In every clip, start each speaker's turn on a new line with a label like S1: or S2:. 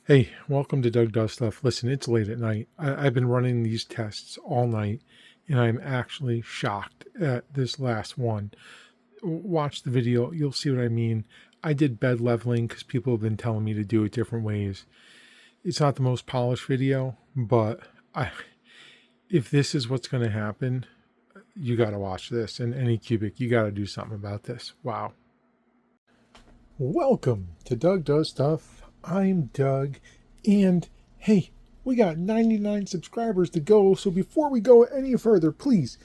S1: Hey, welcome to Doug Does Stuff. Listen, it's late at night. I've been running these tests all night, and I'm actually shocked at this last one. Watch the video, you'll see what I mean. I did bed leveling because people have been telling me to do it different ways. It's not the most polished video, but if this is what's going to happen, you got to watch this. And Anycubic, you got to do something about this. Wow. Welcome to Doug Does Stuff. I'm Doug, and hey, we got 99 subscribers to go, so before we go any further, please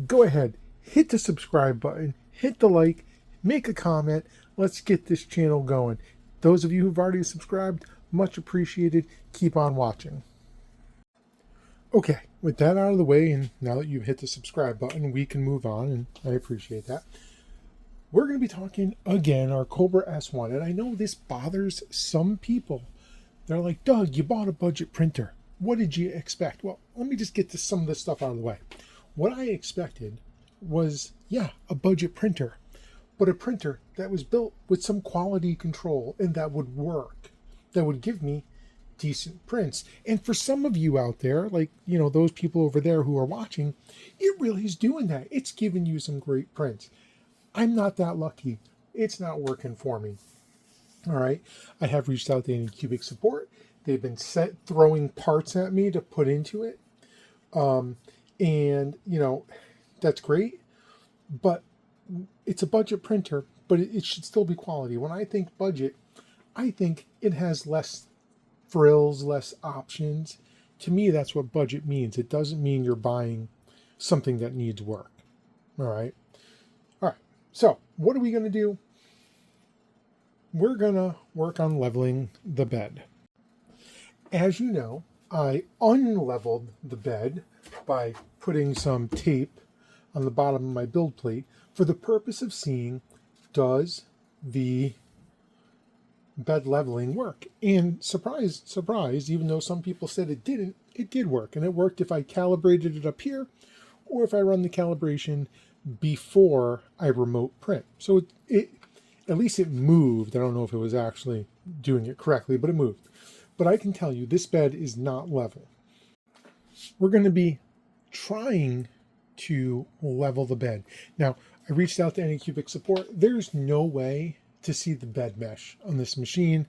S1: go ahead, hit the subscribe button, hit the like, make a comment. Let's get this channel going. Those of you who've already subscribed, much appreciated. Keep on watching. Okay, with that out of the way, and now that you've hit the subscribe button, we can move on, and I appreciate that. We're going to be talking again our Kobra S1, and I know this bothers some people. They're like, Doug, you bought a budget printer. What did you expect? Well, let me just get to some of this stuff out of the way. What I expected was, a budget printer, but a printer that was built with some quality control and that would work, that would give me decent prints. And for some of you out there, like, those people over there who are watching, it really is doing that. It's giving you some great prints. I'm not that lucky. It's not working for me. All right. I have reached out to Anycubic support. They've been throwing parts at me to put into it. And that's great. But it's a budget printer, but it should still be quality. When I think budget, I think it has less frills, less options. To me, that's what budget means. It doesn't mean you're buying something that needs work. All right. So what are we going to do? We're going to work on leveling the bed. As you know, I unleveled the bed by putting some tape on the bottom of my build plate for the purpose of seeing, does the bed leveling work? And surprise, surprise, even though some people said it didn't, it did work. And it worked if I calibrated it up here or if I run the calibration before I remote print. So it at least it moved. I don't know if it was actually doing it correctly, but it moved. But I can tell you this bed is not level. We're going to be trying to level the bed. Now, I reached out to Anycubic support. There's no way to see the bed mesh on this machine,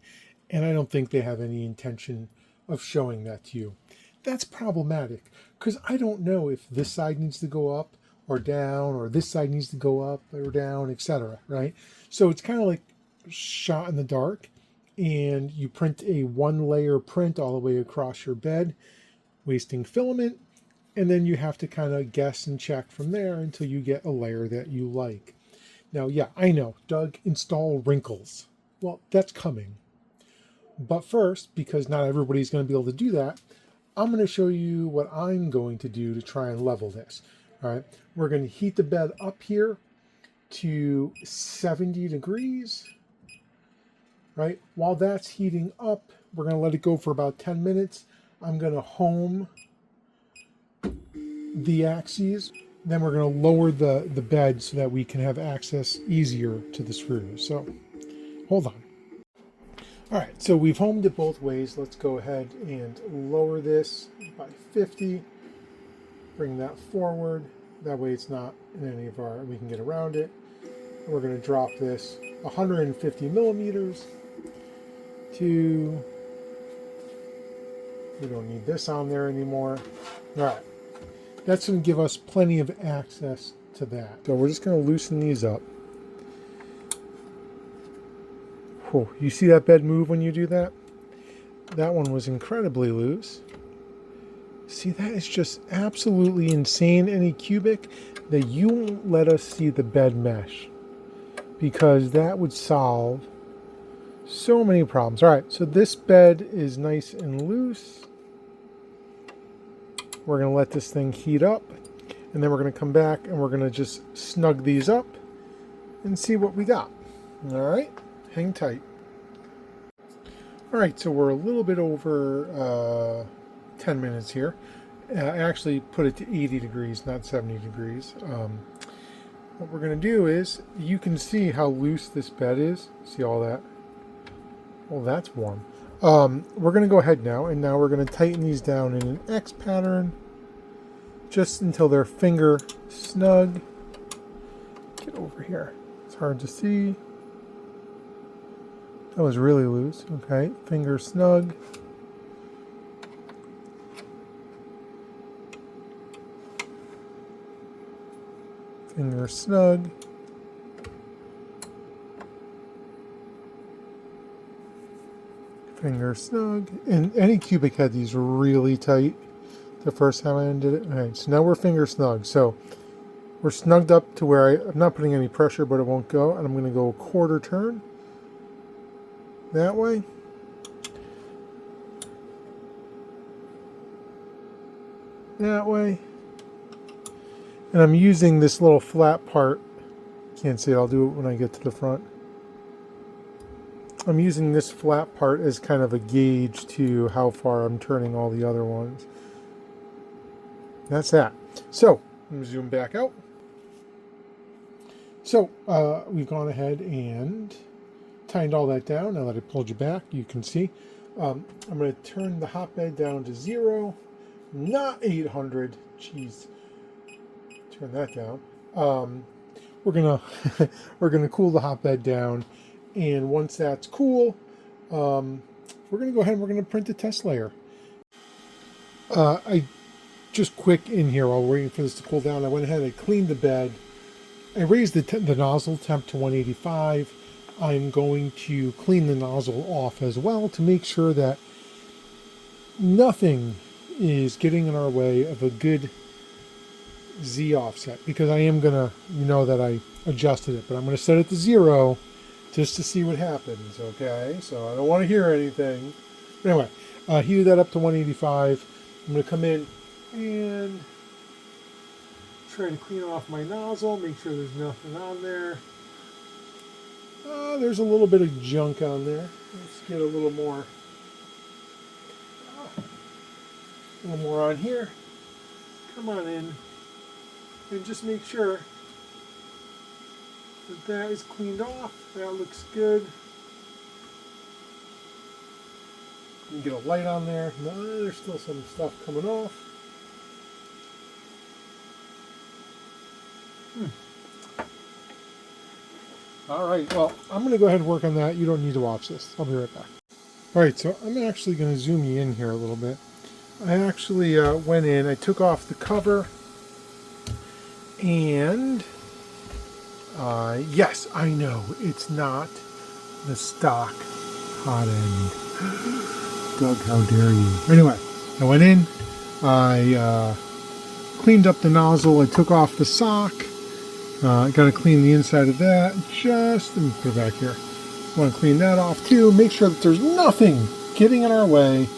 S1: and I don't think they have any intention of showing that to you. That's problematic because I don't know if this side needs to go up or down, or this side needs to go up or down, etc. Right? So it's kind of like shot in the dark, and you print a one-layer print all the way across your bed, wasting filament, and then you have to kind of guess and check from there until you get a layer that you like. Now, I know, Doug, install wrinkles. Well, that's coming. But first, because not everybody's going to be able to do that, I'm going to show you what I'm going to do to try and level this. All right, we're going to heat the bed up here to 70 degrees, right? While that's heating up, we're going to let it go for about 10 minutes. I'm going to home the axes. Then we're going to lower the bed so that we can have access easier to the screws. So hold on. All right, so we've homed it both ways. Let's go ahead and lower this by 50. Bring that forward. That way it's not in any of our, we can get around it. And we're going to drop this 150 millimeters to, we don't need this on there anymore. All right. That's going to give us plenty of access to that. So we're just going to loosen these up. Whoa, you see that bed move when you do that? That one was incredibly loose. See, that is just absolutely insane, Anycubic, that you won't let us see the bed mesh, because that would solve so many problems. All right, so this bed is nice and loose. We're going to let this thing heat up, and then we're going to come back and we're going to just snug these up and see what we got. All right, hang tight. All right, so we're a little bit over 10 minutes here. I actually put it to 80 degrees, not 70 degrees. What we're going to do is, you can see how loose this bed is. See all that? Well, that's warm. We're going to go ahead now, and now we're going to tighten these down in an X pattern just until they're finger snug. Get over here. It's hard to see. That was really loose. Okay, finger snug. Finger snug. Finger snug. And Anycubic had these really tight the first time I undid it. Alright, so now we're finger snug. So we're snugged up to where I'm not putting any pressure, but it won't go. And I'm going to go a quarter turn that way. That way. And I'm using this little flat part. Can't see it. I'll do it when I get to the front. I'm using this flat part as kind of a gauge to how far I'm turning all the other ones. That's that. So, I'm going to zoom back out. So, we've gone ahead and tightened all that down. Now that I pulled you back, you can see. I'm going to turn the hotbed down to 0, not 800. Jeez. Turn that down. We're gonna cool the hotbed down, and once that's cool, we're gonna go ahead and we're gonna print the test layer. I just quick in here while we're waiting for this to cool down. I went ahead and I cleaned the bed. I raised the nozzle temp to 185. I'm going to clean the nozzle off as well to make sure that nothing is getting in our way of a good Z offset, because I am gonna, you know that I adjusted it, but I'm gonna set it to 0 just to see what happens. Okay, so I don't want to hear anything. Anyway, heated that up to 185. I'm gonna come in and try to clean off my nozzle, make sure there's nothing on there. There's a little bit of junk on there. Let's get a little more on here. Come on in. And just make sure that is cleaned off. That looks good. You can get a light on there. No, there's still some stuff coming off. All right, well, I'm going to go ahead and work on that. You don't need to watch this. I'll be right back. All right, so I'm actually going to zoom you in here a little bit. I actually went in, I took off the cover. And, yes, I know, it's not the stock hot end. Doug, how dare you. Anyway, I went in, I cleaned up the nozzle, I took off the sock, I got to clean the inside of that, let me put it back here. I want to clean that off too, make sure that there's nothing getting in our way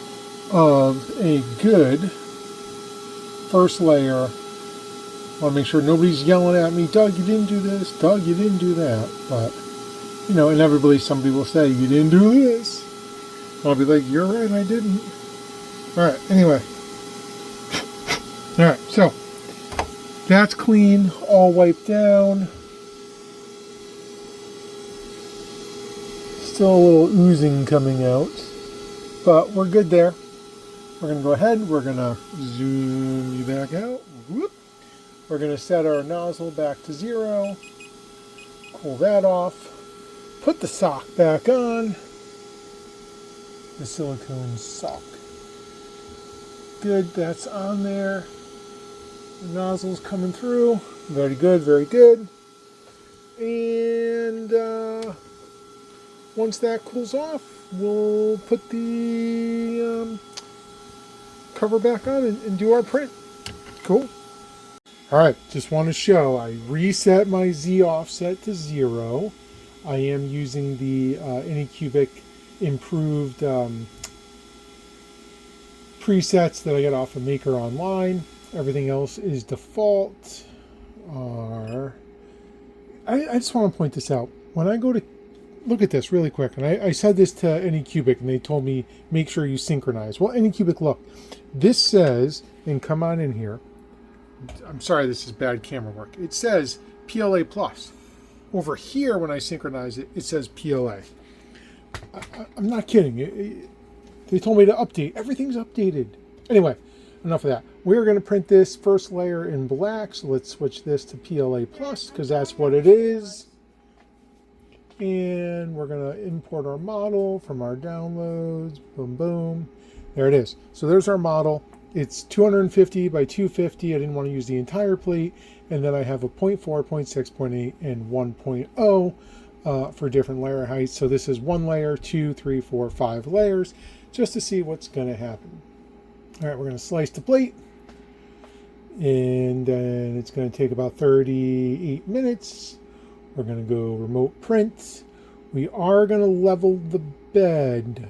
S1: of a good first layer. I want to make sure nobody's yelling at me, Doug, you didn't do this, Doug, you didn't do that. But, you know, inevitably somebody will say, you didn't do this. I'll be like, you're right, I didn't. Alright, anyway. Alright, so, that's clean, all wiped down. Still a little oozing coming out, but we're good there. We're going to go ahead, we're going to zoom you back out. Whoop. We're going to set our nozzle back to 0, cool that off, put the sock back on, the silicone sock. Good, that's on there. The nozzle's coming through. Very good, very good. And once that cools off, we'll put the cover back on and do our print. Cool. Alright, just want to show, I reset my Z offset to 0. I am using the Anycubic improved presets that I got off of Maker Online. Everything else is default. I just want to point this out. When I go to look at this really quick, and I said this to Anycubic, and they told me make sure you synchronize. Well, Anycubic, look, this says, and come on in here, I'm sorry, this is bad camera work. It says PLA plus. Over here, when I synchronize it, it says PLA. I'm not kidding. They told me to update. Everything's updated. Anyway, enough of that. We're going to print this first layer in black. So let's switch this to PLA Plus because that's what it is. And we're going to import our model from our downloads. Boom, boom. There it is. So there's our model. It's 250 by 250. I didn't want to use the entire plate. And then I have a 0.4, 0.6, 0.8, and 1.0 for different layer heights. So this is 1 layer, 2, 3, 4, 5 layers, just to see what's going to happen. All right, we're going to slice the plate. And then it's going to take about 38 minutes. We're going to go remote print. We are going to level the bed.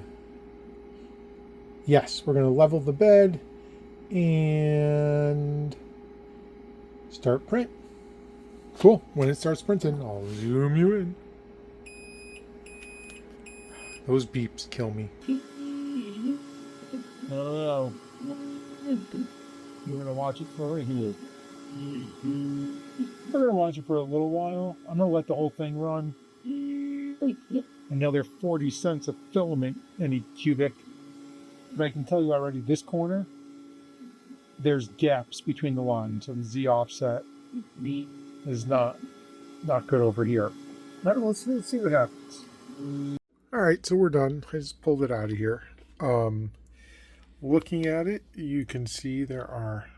S1: Yes, we're going to level the bed and start print. Cool. When it starts printing, I'll zoom you in. Those beeps kill me.
S2: Oh, you're going to watch it for right here. We're going to watch it for a little while. I'm going to let the whole thing run. And now they're 40 cents a filament, Anycubic. But I can tell you already, this corner, there's gaps between the lines, and Z offset is not good over here. Now, let's see what happens.
S1: All right, so we're done. I just pulled it out of here. Looking at it, you can see there are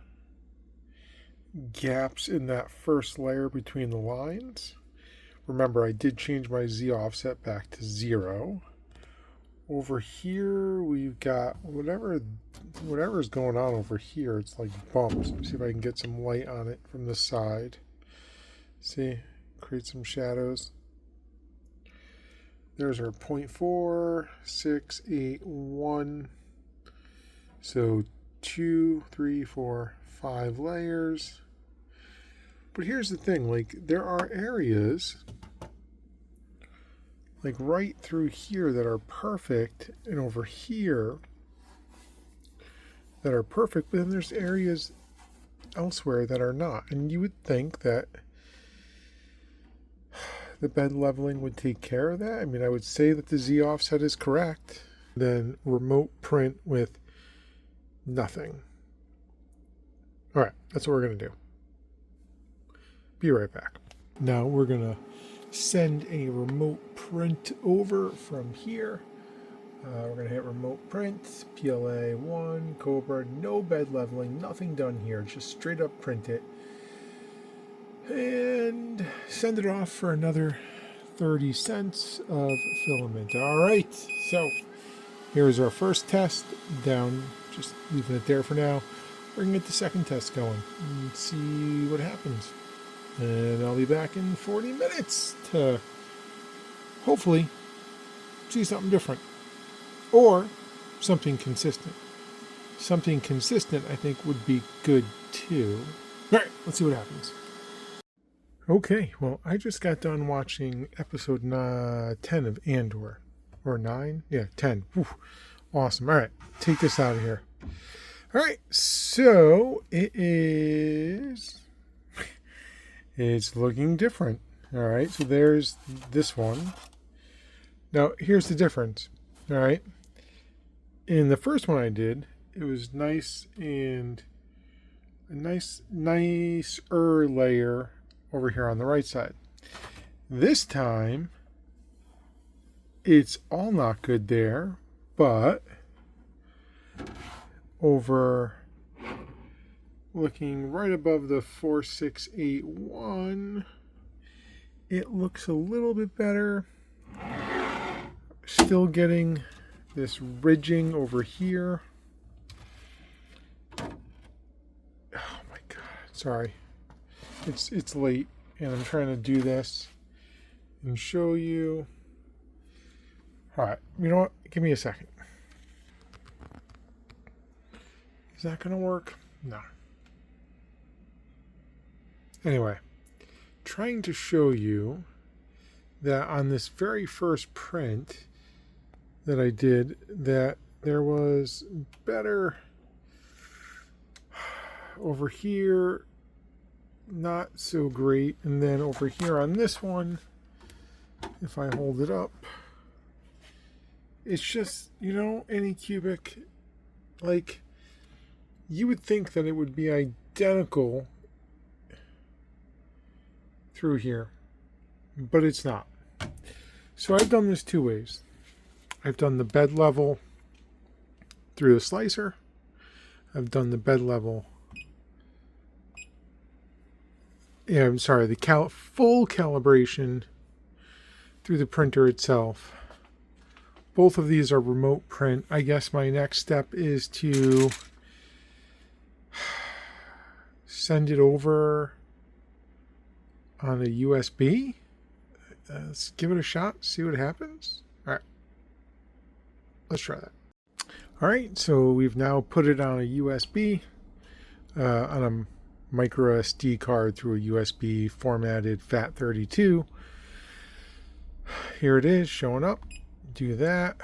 S1: gaps in that first layer between the lines. Remember, I did change my Z offset back to 0. Over here, we've got whatever's going on over here. It's like bumps. Let me see if I can get some light on it from the side. See, create some shadows. There's our 0.4, 6, 8, 1. So 2, 3, 4, 5 layers. But here's the thing, like there are areas like right through here that are perfect, and over here that are perfect, but then there's areas elsewhere that are not. And you would think that the bed leveling would take care of that. I mean, I would say that the Z offset is correct. Then remote print with nothing. All right, that's what we're going to do. Be right back. Now we're going to send a remote print over from here. We're going to hit remote print, PLA 1, Cobra, no bed leveling, nothing done here, just straight up print it. And send it off for another 30 cents of filament. All right, so here's our first test down, just leaving it there for now. We're going to get the second test going and see what happens. And I'll be back in 40 minutes to hopefully see something different. Or something consistent. Something consistent I think would be good too. All right, let's see what happens. Okay, well, I just got done watching episode 10 of Andor. Or 9? Yeah, 10. Whew. Awesome. All right, take this out of here. All right, so it's looking different. All right, so there's this one. Now, here's the difference. All right, in the first one I did, it was nice and a nicer layer over here on the right side. This time, it's all not good there, but over looking right above the 4681, it looks a little bit better. Still getting this ridging over here. Oh my god, sorry. It's late and I'm trying to do this and show you. Alright, you know what? Give me a second. Is that gonna work? No. Anyway, trying to show you that on this very first print that I did, that there was better over here, not so great, and then over here on this one, if I hold it up, It's just, Anycubic, like, you would think that it would be identical through here, but it's not. So I've done this two ways. I've done the bed level through the slicer. I've done the bed level. Yeah, I'm sorry, the full calibration through the printer itself. Both of these are remote print. I guess my next step is to send it over on a USB. Let's give it a shot, see what happens. All right, let's try that. All right, so we've now put it on a USB, on a micro SD card through a USB formatted FAT32. Here it is showing up. Do that.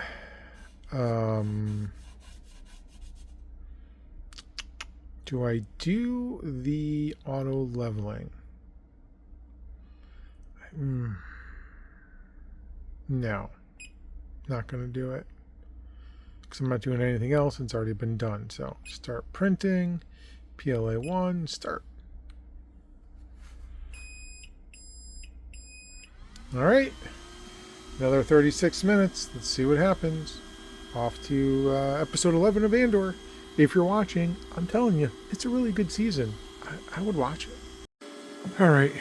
S1: Do I do the auto leveling? No, not going to do it because I'm not doing anything else. It's already been done. So start printing, PLA1, start. All right, another 36 minutes. Let's see what happens. Off to episode 11 of Andor. If you're watching, I'm telling you, it's a really good season. I would watch it. All right,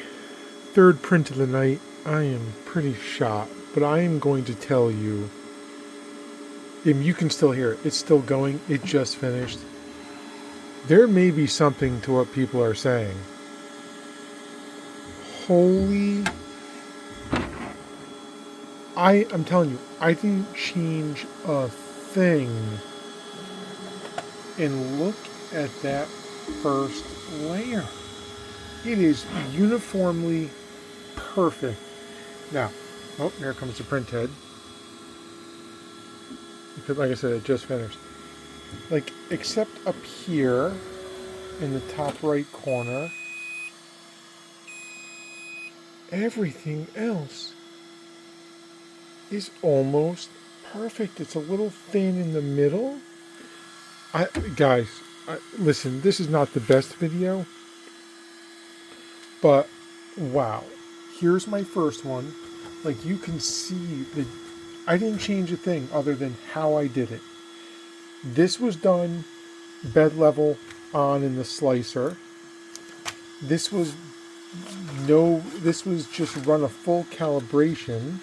S1: third print of the night. I am pretty shot, but I am going to tell you, if you can still hear it, it's still going. It just finished. There may be something to what people are saying. Holy... I'm telling you, I didn't change a thing. And look at that first layer. It is uniformly perfect. Now, oh, here comes the print head. Because, like I said, it just finished. Like, except up here in the top right corner, everything else is almost perfect. It's a little thin in the middle. Guys, listen, this is not the best video, but wow. Here's my first one. Like, you can see that I didn't change a thing other than how I did it. This was done bed level on in the slicer. This was just run a full calibration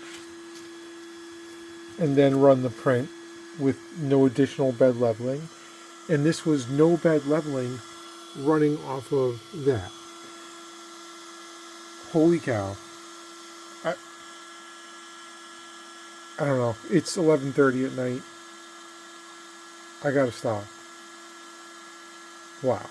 S1: and then run the print with no additional bed leveling. And this was no bed leveling running off of that. Holy cow. I don't know. It's 11:30 at night. I gotta stop. Wow.